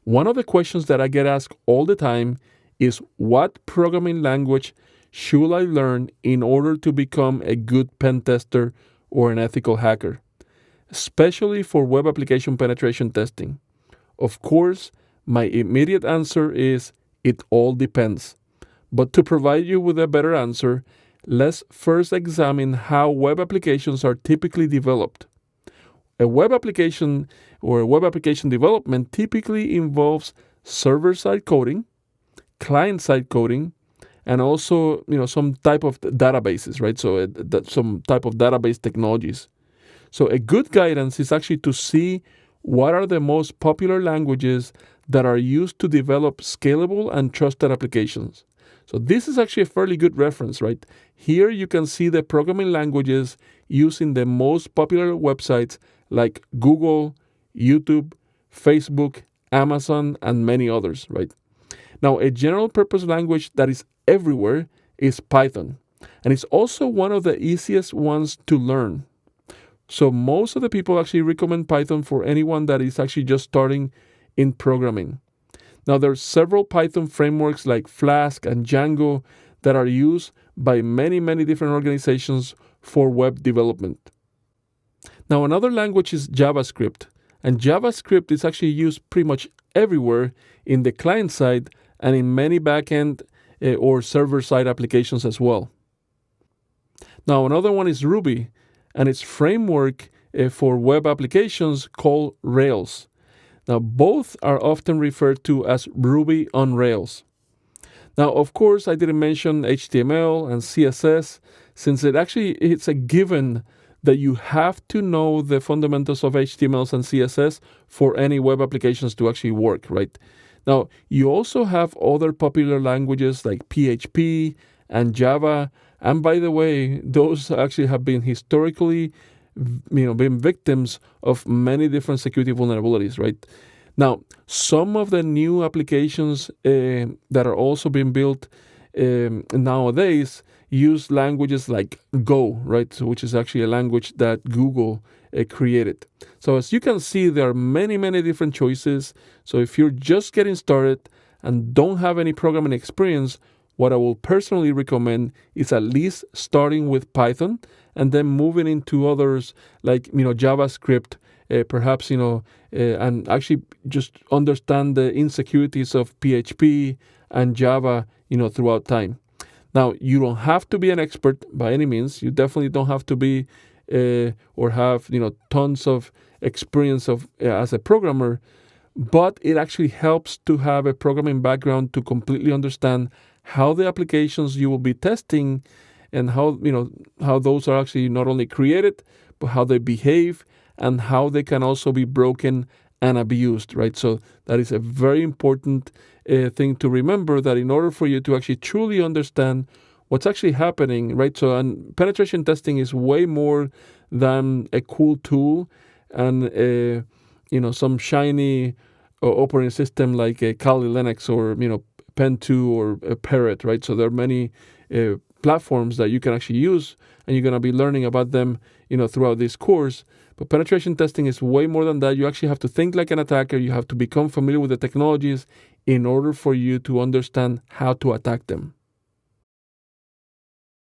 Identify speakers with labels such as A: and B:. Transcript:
A: One of the questions that I get asked all the time is, what programming language should I learn in order to become a good pen tester or an ethical hacker, especially for web application penetration testing? Of course, my immediate answer is it all depends. But to provide you with a better answer, let's first examine how web applications are typically developed. A web application or web application development typically involves server-side coding, client-side coding, and also some type of databases, right? So some type of database technologies. So a good guidance is actually to see what are the most popular languages that are used to develop scalable and trusted applications. So this is actually a fairly good reference, right? Here you can see the programming languages used in the most popular websites like Google, YouTube, Facebook, Amazon, and many others, right? Now, a general purpose language that is everywhere is Python, and it's also one of the easiest ones to learn. So most of the people actually recommend Python for anyone that is actually just starting in programming. Now, there are several Python frameworks like Flask and Django that are used by many, many different organizations for web development. Now, another language is JavaScript, and JavaScript is actually used pretty much everywhere in the client side and in many backend or server-side applications as well. Now, another one is Ruby, and its framework for web applications called Rails. Now, both are often referred to as Ruby on Rails. Now, of course, I didn't mention HTML and CSS, since it's a given that you have to know the fundamentals of HTML and CSS for any web applications to actually work, right? Now, you also have other popular languages like PHP and Java, and by the way, those actually have been historically been victims of many different security vulnerabilities, right? Now, some of the new applications that are also being built nowadays use languages like Go, right? So, which is actually a language that Google created. So as you can see, there are many, many different choices. So if you're just getting started and don't have any programming experience, what I will personally recommend is at least starting with Python and then moving into others like JavaScript, perhaps and actually just understand the insecurities of PHP and Java throughout time. Now, you don't have to be an expert by any means. You definitely don't have to be or have tons of experience as a programmer, but it actually helps to have a programming background to completely understand how the applications you will be testing and how those are actually not only created, but how they behave and how they can also be broken and abused, right? So that is a very important thing to remember, that in order for you to actually truly understand what's actually happening, right? So, and penetration testing is way more than a cool tool and some shiny operating system like a Kali Linux or Pen2 or a Parrot, right? So there are many platforms that you can actually use, and you're going to be learning about them throughout this course. But penetration testing is way more than that. You actually have to think like an attacker. You have to become familiar with the technologies in order for you to understand how to attack them.